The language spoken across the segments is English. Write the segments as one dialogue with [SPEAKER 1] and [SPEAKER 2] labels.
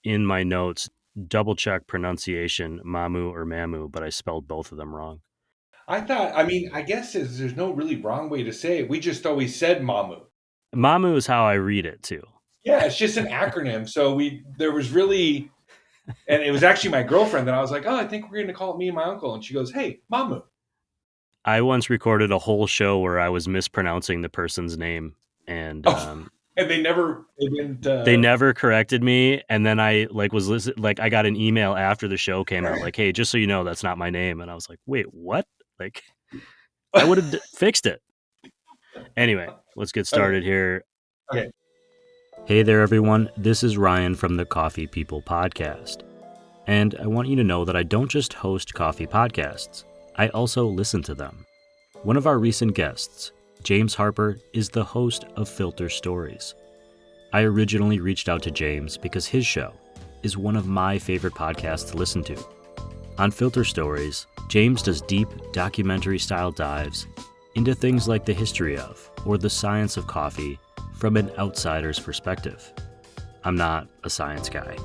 [SPEAKER 1] in my notes, double check pronunciation, MAMU or MAMU, but I spelled both of them wrong.
[SPEAKER 2] I guess there's no really wrong way to say it. We just always said MAMU.
[SPEAKER 1] MAMU is how I read it too.
[SPEAKER 2] Yeah, it's just an acronym. So there was really, and it was actually my girlfriend that I was like, oh, I think we're going to call it me and my uncle. And she goes, hey, MAMU.
[SPEAKER 1] I once recorded a whole show where I was mispronouncing the person's name, and
[SPEAKER 2] Oh, and they didn't.
[SPEAKER 1] they never corrected me. And then I was listening, I got an email after the show came out, like, "Hey, just so you know, that's not my name." And I was like, "Wait, what?" Like, I would have fixed it. Anyway, let's get started here.
[SPEAKER 2] Okay.
[SPEAKER 1] Hey there, everyone. This is Ryan from the Coffee People Podcast. And I want you to know that I don't just host coffee podcasts, I also listen to them. One of our recent guests, James Harper, is the host of Filter Stories. I originally reached out to James because his show is one of my favorite podcasts to listen to. On Filter Stories, James does deep documentary-style dives into things like the history of or the science of coffee from an outsider's perspective. I'm not a science guy,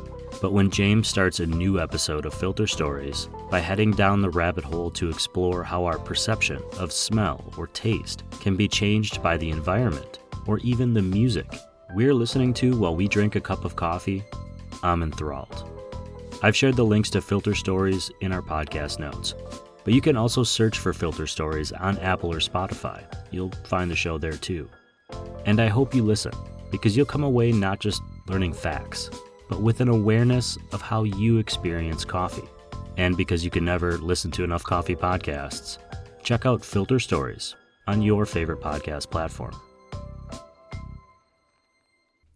[SPEAKER 1] but when James starts a new episode of Filter Stories by heading down the rabbit hole to explore how our perception of smell or taste can be changed by the environment or even the music we're listening to while we drink a cup of coffee, I'm enthralled. I've shared the links to Filter Stories in our podcast notes, but you can also search for Filter Stories on Apple or Spotify. You'll find the show there too. And I hope you listen, because you'll come away not just learning facts, but with an awareness of how you experience coffee. And because you can never listen to enough coffee podcasts, check out Filter Stories on your favorite podcast platform.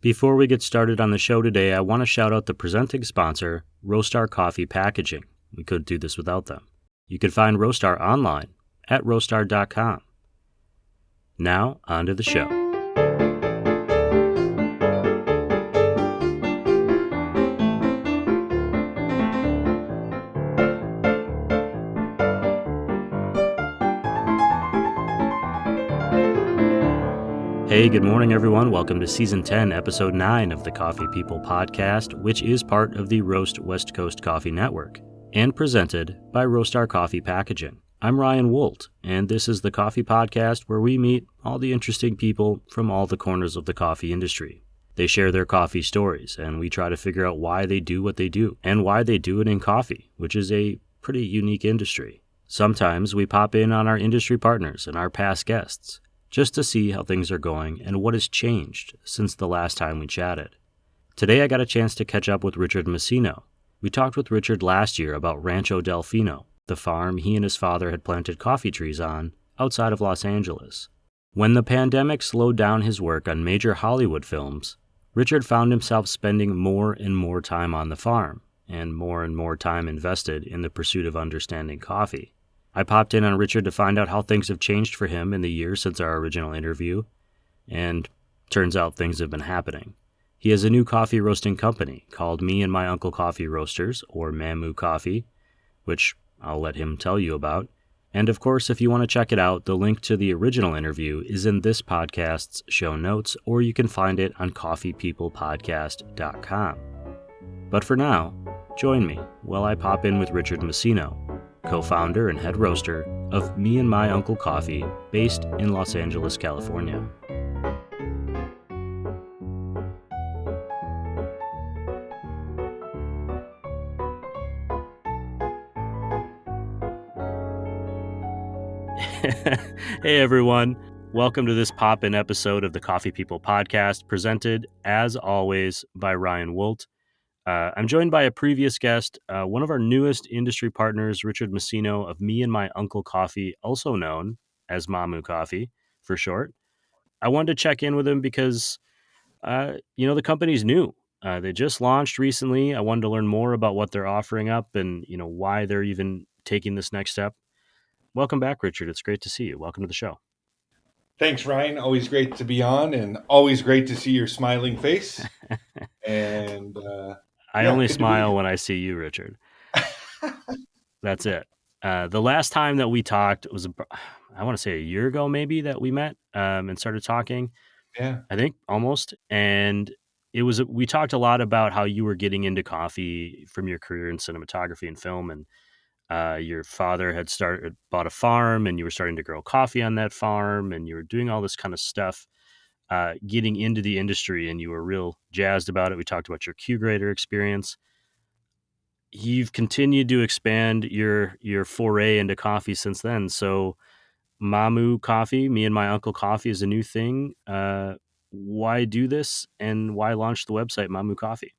[SPEAKER 1] Before we get started on the show today, I want to shout out the presenting sponsor, Roastar Coffee Packaging. We couldn't do this without them. You can find Roastar online at roastar.com. Now, on to the show. Hey, good morning, everyone. Welcome to Season 10, Episode 9 of the Coffee People Podcast, which is part of the Roast West Coast Coffee Network and presented by Roastar Coffee Packaging. I'm Ryan Woldt, and this is the Coffee Podcast where we meet all the interesting people from all the corners of the coffee industry. They share their coffee stories, and we try to figure out why they do what they do and why they do it in coffee, which is a pretty unique industry. Sometimes we pop in on our industry partners and our past guests, just to see how things are going and what has changed since the last time we chatted. Today I got a chance to catch up with Richard Masino. We talked with Richard last year about Rancho Delfino, the farm he and his father had planted coffee trees on outside of Los Angeles. When the pandemic slowed down his work on major Hollywood films, Richard found himself spending more and more time on the farm and more time invested in the pursuit of understanding coffee. I popped in on Richard to find out how things have changed for him in the years since our original interview, and turns out things have been happening. He has a new coffee roasting company called Me and My Uncle Coffee Roasters, or MAMU Coffee, which I'll let him tell you about. And of course, if you want to check it out, the link to the original interview is in this podcast's show notes, or you can find it on coffeepeoplepodcast.com. But for now, join me while I pop in with Richard Masino, co-founder and head roaster of Me and My Uncle Coffee, based in Los Angeles, California. Hey everyone, welcome to this pop-in episode of the Coffee People Podcast, presented, as always, by Ryan Woldt. I'm joined by a previous guest, one of our newest industry partners, Richard Masino of Me and My Uncle Coffee, also known as MAMU Coffee for short. I wanted to check in with him because, the company's new. They just launched recently. I wanted to learn more about what they're offering up and, why they're even taking this next step. Welcome back, Richard. It's great to see you. Welcome to the show.
[SPEAKER 2] Thanks, Ryan. Always great to be on, and always great to see your smiling face. And
[SPEAKER 1] I only smile when I see you, Richard. That's it. The last time that we talked was, I want to say a year ago, maybe, that we met and started talking.
[SPEAKER 2] Yeah.
[SPEAKER 1] I think almost. And we talked a lot about how you were getting into coffee from your career in cinematography and film, and your father had bought a farm, and you were starting to grow coffee on that farm, and you were doing all this kind of stuff, getting into the industry, and you were real jazzed about it. We talked about your Q grader experience. You've continued to expand your foray into coffee since then. So MAMU Coffee, me and my uncle coffee, is a new thing. Why do this, and why launch the website MAMU Coffee?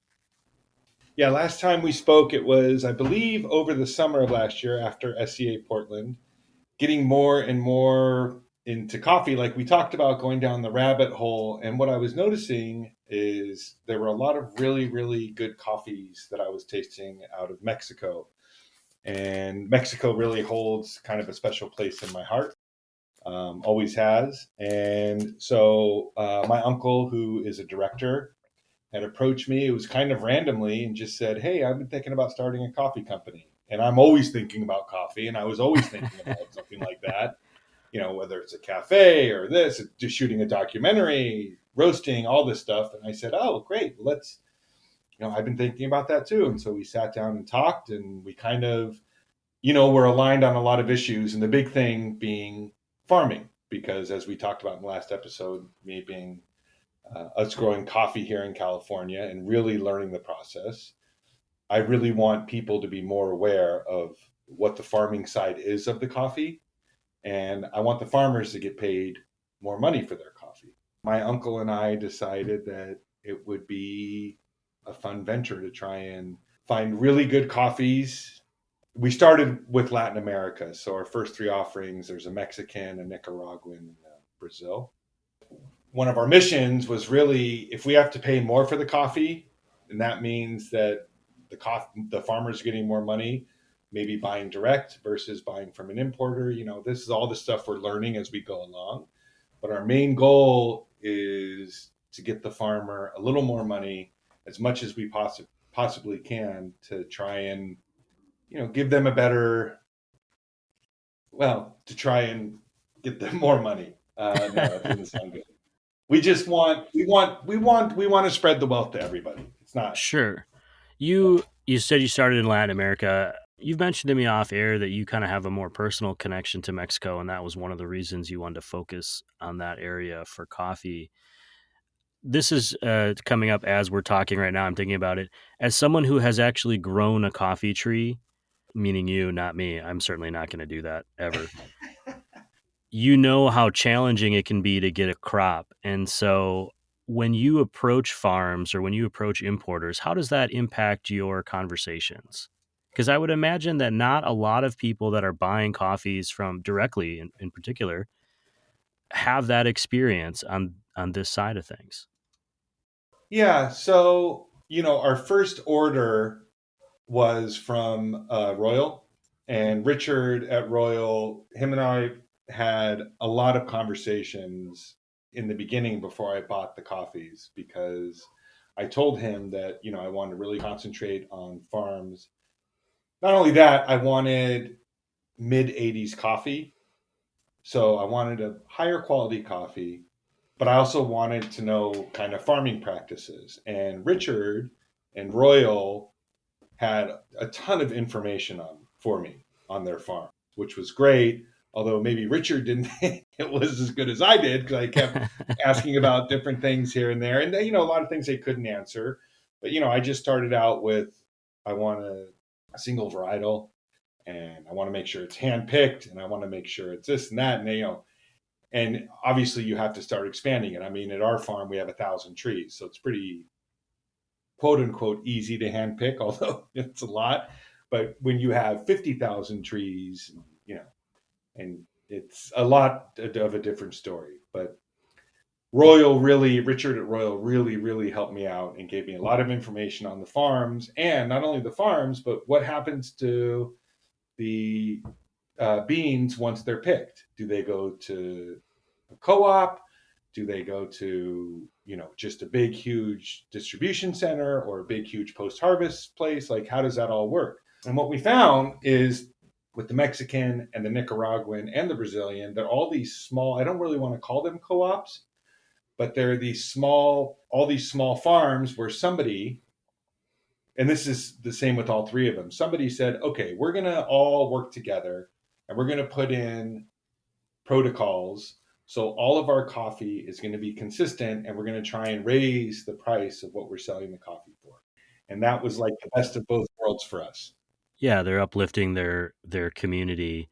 [SPEAKER 2] Yeah, last time we spoke, it was, I believe, over the summer of last year after SCA Portland, getting more and more into coffee, like we talked about, going down the rabbit hole. And what I was noticing is there were a lot of really, really good coffees that I was tasting out of Mexico. And Mexico really holds kind of a special place in my heart, always has. And so my uncle, who is a director, had approached me. It was kind of randomly and just said, "Hey, I've been thinking about starting a coffee company." And I'm always thinking about coffee. And I was always thinking about something like that, whether it's a cafe or this, just shooting a documentary, roasting, all this stuff. And I said, "Oh, great. Let's, I've been thinking about that too." And so we sat down and talked, and we kind of, we're aligned on a lot of issues. And the big thing being farming, because as we talked about in the last episode, me being us growing coffee here in California and really learning the process. I really want people to be more aware of what the farming side is of the coffee. And I want the farmers to get paid more money for their coffee. My uncle and I decided that it would be a fun venture to try and find really good coffees. We started with Latin America. So our first three offerings, there's a Mexican, a Nicaraguan, and a Brazil. One of our missions was really, if we have to pay more for the coffee, and that means that the farmer's getting more money, maybe buying direct versus buying from an importer. This is all the stuff we're learning as we go along. But our main goal is to get the farmer a little more money, as much as we possibly can, to try and give them a better, to try and get them more money. No, that doesn't sound good. We just want to spread the wealth to everybody. It's not.
[SPEAKER 1] Sure.
[SPEAKER 2] Yeah.
[SPEAKER 1] You said you started in Latin America. You've mentioned to me off air that you kind of have a more personal connection to Mexico, and that was one of the reasons you wanted to focus on that area for coffee. This is coming up as we're talking right now. I'm thinking about it. As someone who has actually grown a coffee tree, meaning you, not me, I'm certainly not going to do that ever. You know how challenging it can be to get a crop. And so when you approach farms or when you approach importers, how does that impact your conversations? Because I would imagine that not a lot of people that are buying coffees from directly in particular have that experience on this side of things.
[SPEAKER 2] Yeah. So our first order was from Royal, and Richard at Royal. Him and I had a lot of conversations in the beginning before I bought the coffees, because I told him that I wanted to really concentrate on farms. Not only that, I wanted mid 80s coffee. So I wanted a higher quality coffee, but I also wanted to know kind of farming practices. And Richard and Royal had a ton of information for me on their farm, which was great. Although maybe Richard didn't think it was as good as I did, because I kept asking about different things here and there, and a lot of things they couldn't answer. But I just started out with, I want a single varietal, and I want to make sure it's hand picked, and I want to make sure it's this and that, and obviously you have to start expanding it. I mean, at our farm we have 1,000 trees, so it's pretty quote unquote easy to hand pick, although it's a lot. But when you have 50,000 trees, and it's a lot of a different story. But Richard at Royal really helped me out and gave me a lot of information on the farms, and not only the farms, but what happens to the beans once they're picked. Do they go to a co-op? Do they go to just a big huge distribution center or a big huge post-harvest place? Like, how does that all work? And what we found is, with the Mexican and the Nicaraguan and the Brazilian, they're all these small, I don't really want to call them co-ops, but there are all these small farms where somebody, and this is the same with all three of them, somebody said, okay, we're going to all work together and we're going to put in protocols so all of our coffee is going to be consistent, and we're going to try and raise the price of what we're selling the coffee for. And that was like the best of both worlds for us.
[SPEAKER 1] Yeah, they're uplifting their community.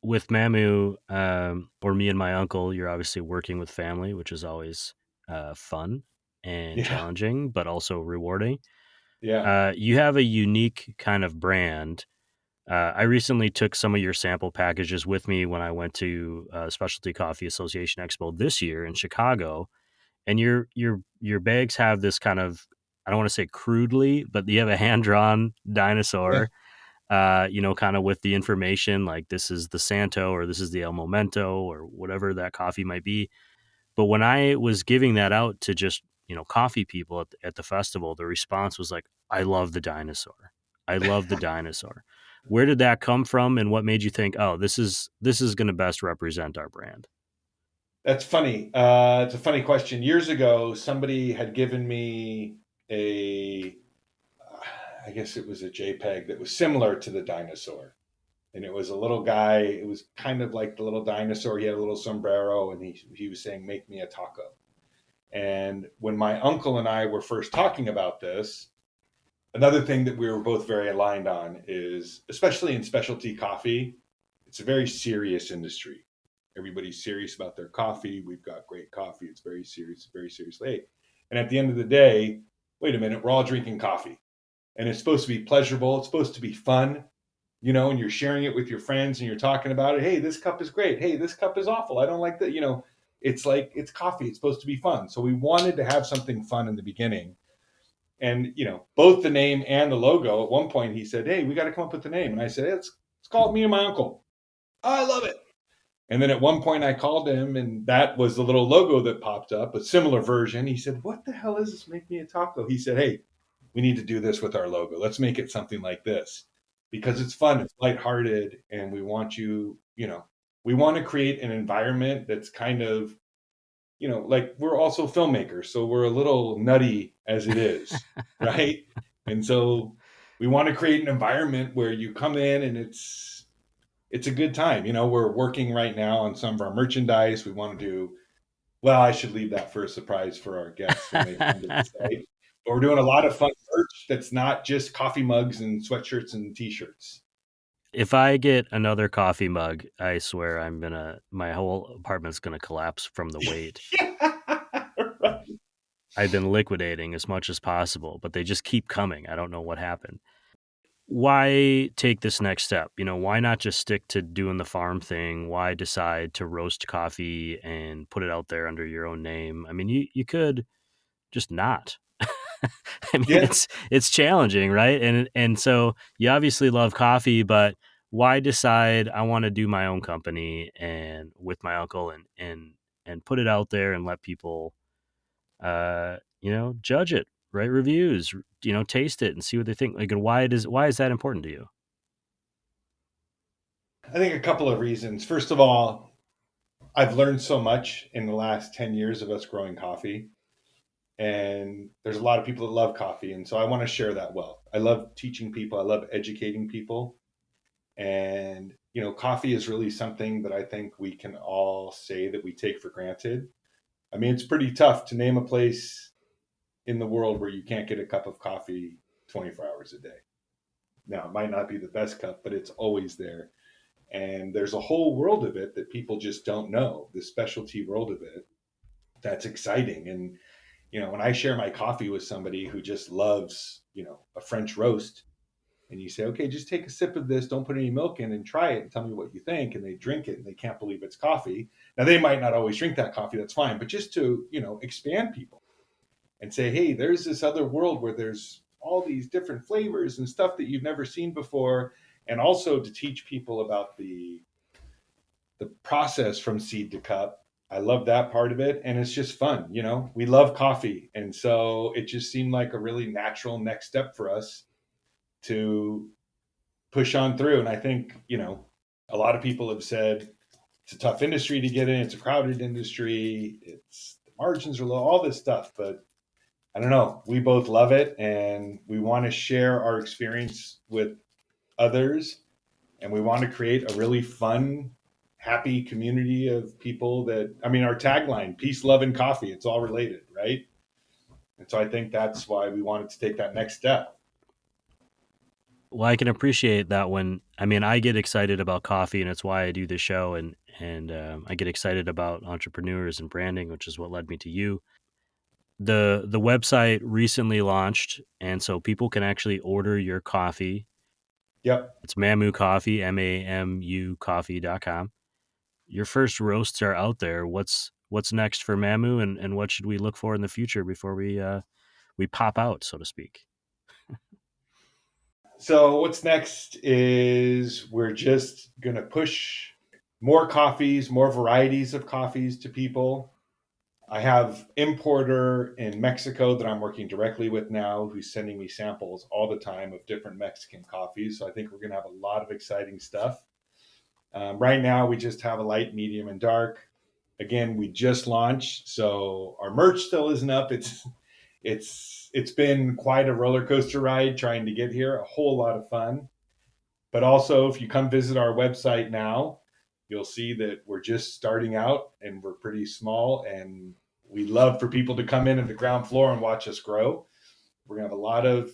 [SPEAKER 1] With MAMU, or me and my uncle, you're obviously working with family, which is always fun and
[SPEAKER 2] Yeah.
[SPEAKER 1] challenging, but also rewarding.
[SPEAKER 2] Yeah.
[SPEAKER 1] You have a unique kind of brand. I recently took some of your sample packages with me when I went to Specialty Coffee Association Expo this year in Chicago, and your bags have this kind of, I don't want to say crudely, but you have a hand drawn
[SPEAKER 2] Yeah.
[SPEAKER 1] dinosaur. Kind of with the information like this is the Santo or this is the El Momento or whatever that coffee might be. But when I was giving that out to just, coffee people at the festival, the response was like, I love the dinosaur. I love the dinosaur. Where did that come from, and what made you think, oh, this is going to best represent our brand?
[SPEAKER 2] That's funny. It's a funny question. Years ago, somebody had given me a, I guess it was a JPEG that was similar to the dinosaur. And it was a little guy. It was kind of like the little dinosaur. He had a little sombrero, and he was saying, "Make me a taco." And when my uncle and I were first talking about this, another thing that we were both very aligned on is, especially in specialty coffee, it's a very serious industry. Everybody's serious about their coffee. We've got great coffee. It's very serious, very seriously. And at the end of the day, wait a minute, we're all drinking coffee, and it's supposed to be pleasurable. It's supposed to be fun, and you're sharing it with your friends and you're talking about it. Hey, this cup is great. Hey, this cup is awful. I don't like that. It's like, it's coffee. It's supposed to be fun. So we wanted to have something fun in the beginning. And, both the name and the logo, at one point he said, hey, we got to come up with the name. And I said, hey, let's call it Me and My Uncle. Oh, I love it. And then at one point I called him, and that was the little logo that popped up, a similar version. He said, what the hell is this? Make me a taco. He said, hey, we need to do this with our logo. Let's make it something like this because it's fun, it's lighthearted, and we want we want to create an environment that's kind of, like we're also filmmakers, so we're a little nutty as it is, right? And so we want to create an environment where you come in and it's a good time. We're working right now on some of our merchandise. We want to do, well, I should leave that for a surprise for our guests when they come to the site. But we're doing a lot of fun merch that's not just coffee mugs and sweatshirts and t-shirts.
[SPEAKER 1] If I get another coffee mug, I swear my whole apartment's gonna collapse from the weight.
[SPEAKER 2] Right.
[SPEAKER 1] I've been liquidating as much as possible, but they just keep coming. I don't know what happened. Why take this next step? Why not just stick to doing the farm thing? Why decide to roast coffee and put it out there under your own name? I mean, you could just not. I mean,
[SPEAKER 2] Yeah.
[SPEAKER 1] it's challenging, right? And so you obviously love coffee, but why decide I want to do my own company and with my uncle and put it out there and let people judge it, write reviews, taste it and see what they think. Like, why is that important to you?
[SPEAKER 2] I think a couple of reasons. First of all, I've learned so much in the last 10 years of us growing coffee. And there's a lot of people that love coffee. And so I want to share that well. I love teaching people, I love educating people. And, coffee is really something that I think we can all say that we take for granted. I mean, it's pretty tough to name a place in the world where you can't get a cup of coffee 24 hours a day. Now, it might not be the best cup, but it's always there. And there's a whole world of it that people just don't know, the specialty world of it. That's exciting. And, when I share my coffee with somebody who just loves, a French roast, and you say, okay, just take a sip of this, don't put any milk in, and try it and tell me what you think. And they drink it and they can't believe it's coffee. Now, they might not always drink that coffee, that's fine. But just to, expand people and say, hey, there's this other world where there's all these different flavors and stuff that you've never seen before. And also to teach people about the process from seed to cup. I love that part of it. And it's just fun. We love coffee. And so it just seemed like a really natural next step for us to push on through. And I think, a lot of people have said it's a tough industry to get in. It's a crowded industry. It's margins are low, all this stuff. But I don't know. We both love it, and we want to share our experience with others, and we want to create a really fun, happy community of people that, I mean, our tagline, peace, love, and coffee, it's all related, right? And so I think that's why we wanted to take that next step.
[SPEAKER 1] Well, I can appreciate that I get excited about coffee, and it's why I do this show, and I get excited about entrepreneurs and branding, which is what led me to you. The website recently launched, and so people can actually order your coffee.
[SPEAKER 2] Yep.
[SPEAKER 1] It's MAMU Coffee, MAMU coffee.com. Your first roasts are out there. What's next for MAMU, and what should we look for in the future before we pop out, so to speak?
[SPEAKER 2] So what's next is we're just going to push more coffees, more varieties of coffees to people. I have importer in Mexico that I'm working directly with now, who's sending me samples all the time of different Mexican coffees. So I think we're going to have a lot of exciting stuff. Right now, we just have a light, medium, and dark. Again, we just launched, so our merch still isn't up. It's been quite a roller coaster ride trying to get here. A whole lot of fun. But also, if you come visit our website now, you'll see that we're just starting out and we're pretty small, and we love for people to come in at the ground floor and watch us grow. We're going to have a lot of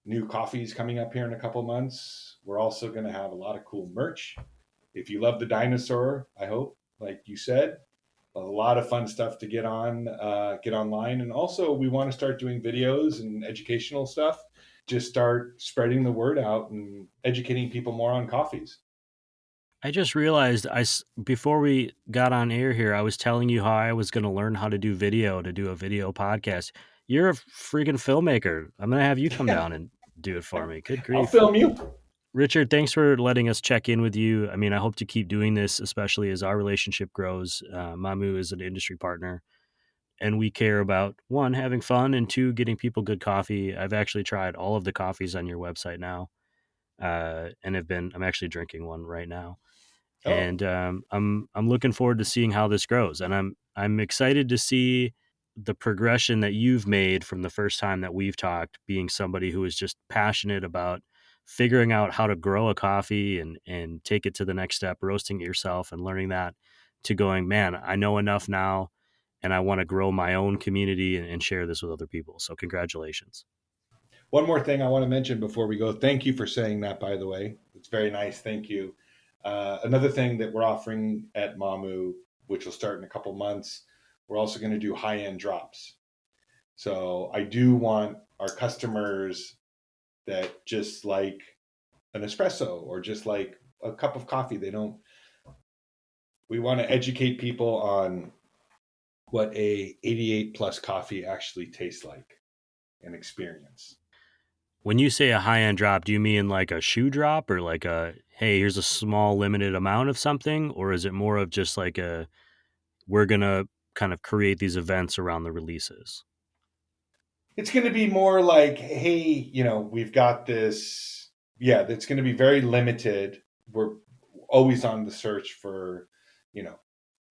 [SPEAKER 2] new coffees coming up here in a couple months. We're also going to have a lot of cool merch. If you love the dinosaur, I hope, like you said, a lot of fun stuff to get online. And also we want to start doing videos and educational stuff. Just start spreading the word out and educating people more on coffees.
[SPEAKER 1] I just realized before we got on air here, I was telling you how I was going to learn how to do video, to do a video podcast. You're a freaking filmmaker. I'm going to have you come down and do it for me. Good grief.
[SPEAKER 2] I'll film you.
[SPEAKER 1] Richard, thanks for letting us check in with you. I mean, I hope to keep doing this, especially as our relationship grows. MAMU is an industry partner, and we care about, one, having fun, and two, getting people good coffee. I've actually tried all of the coffees on your website now, and I'm actually drinking one right now. Oh. And I'm looking forward to seeing how this grows, and I'm excited to see the progression that you've made from the first time that we've talked, being somebody who is just passionate about figuring out how to grow a coffee and take it to the next step, roasting it yourself and learning that, to going, man, I know enough now and I want to grow my own community and share this with other people. So congratulations.
[SPEAKER 2] One more thing I want to mention before we go. Thank you for saying that, by the way. It's very nice. Thank you. Another thing that we're offering at MAMU, which will start in a couple months, we're also going to do high-end drops. So I do want our customers that just like an espresso or just like a cup of coffee, we want to educate people on what a 88 plus coffee actually tastes like and experience.
[SPEAKER 1] When you say a high-end drop, do you mean like a shoe drop or like a, hey, here's a small limited amount of something? Or is it more of just like we're going to kind of create these events around the releases?
[SPEAKER 2] It's going to be more like, hey, we've got this. Yeah, it's going to be very limited. We're always on the search for,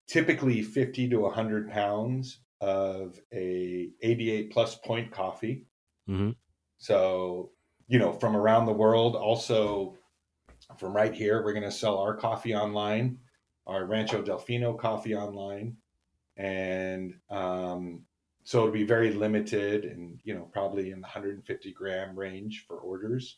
[SPEAKER 2] typically 50 to 100 pounds of a 88 plus point coffee. Mm-hmm. So, from around the world, also from right here, we're going to sell our coffee online, our Rancho Delfino coffee online. And so it'll be very limited and, probably in the 150 gram range for orders.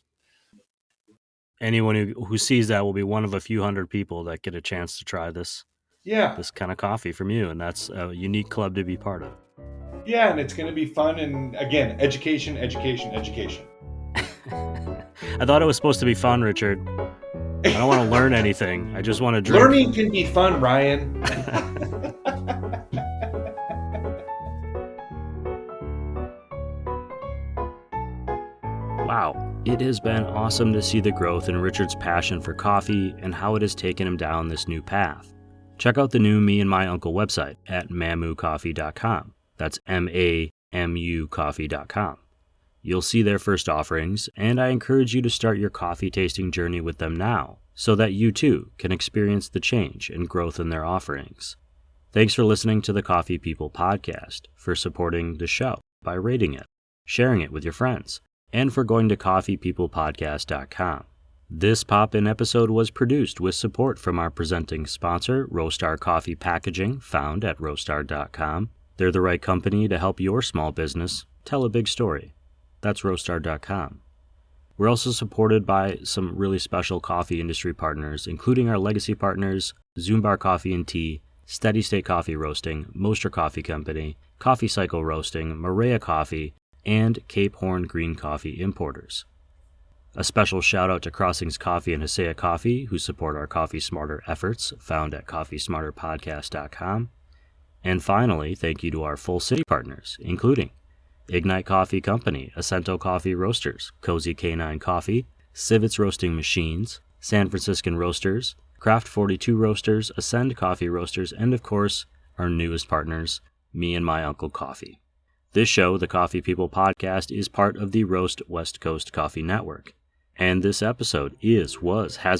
[SPEAKER 1] Anyone who sees that will be one of a few hundred people that get a chance to try this.
[SPEAKER 2] Yeah.
[SPEAKER 1] This kind of coffee from you. And that's a unique club to be part of.
[SPEAKER 2] Yeah. And it's going to be fun. And again, education.
[SPEAKER 1] I thought it was supposed to be fun, Richard. I don't want to learn anything. I just want to drink.
[SPEAKER 2] Learning can be fun, Ryan.
[SPEAKER 1] Wow. It has been awesome to see the growth in Richard's passion for coffee and how it has taken him down this new path. Check out the new Me and My Uncle website at mamucoffee.com. That's MAMU coffee.com. You'll see their first offerings, and I encourage you to start your coffee tasting journey with them now, so that you too can experience the change and growth in their offerings. Thanks for listening to the Coffee People podcast, for supporting the show by rating it, sharing it with your friends, and for going to coffeepeoplepodcast.com. This pop-in episode was produced with support from our presenting sponsor, Roastar Coffee Packaging, found at roastar.com. They're the right company to help your small business tell a big story. That's roastar.com. We're also supported by some really special coffee industry partners, including our legacy partners, Zoombar Coffee and Tea, Steady State Coffee Roasting, Moster Coffee Company, Coffee Cycle Roasting, Maria Coffee, and Cape Horn Green Coffee Importers. A special shout out to Crossings Coffee and Hasea Coffee, who support our Coffee Smarter efforts, found at coffeesmarterpodcast.com. And finally, thank you to our full city partners, including Ignite Coffee Company, Acento Coffee Roasters, Cozy Canine Coffee, Civets Roasting Machines, San Franciscan Roasters, Craft 42 Roasters, Ascend Coffee Roasters, and of course, our newest partners, me and my Uncle Coffee. This show, the Coffee People Podcast, is part of the Roast West Coast Coffee Network. And this episode has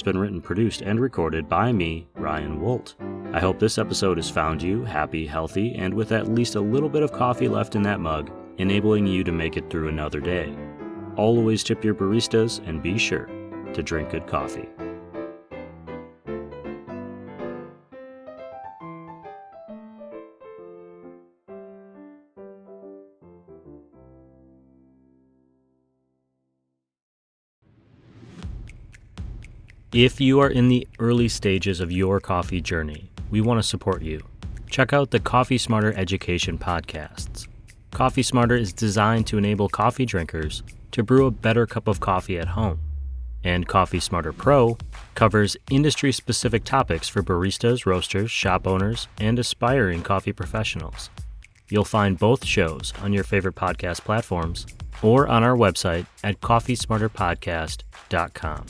[SPEAKER 1] been written, produced, and recorded by me, Ryan Woldt. I hope this episode has found you happy, healthy, and with at least a little bit of coffee left in that mug, enabling you to make it through another day. Always tip your baristas and be sure to drink good coffee. If you are in the early stages of your coffee journey, we want to support you. Check out the Coffee Smarter Education podcasts. Coffee Smarter is designed to enable coffee drinkers to brew a better cup of coffee at home. And Coffee Smarter Pro covers industry-specific topics for baristas, roasters, shop owners, and aspiring coffee professionals. You'll find both shows on your favorite podcast platforms or on our website at coffeesmarterpodcast.com.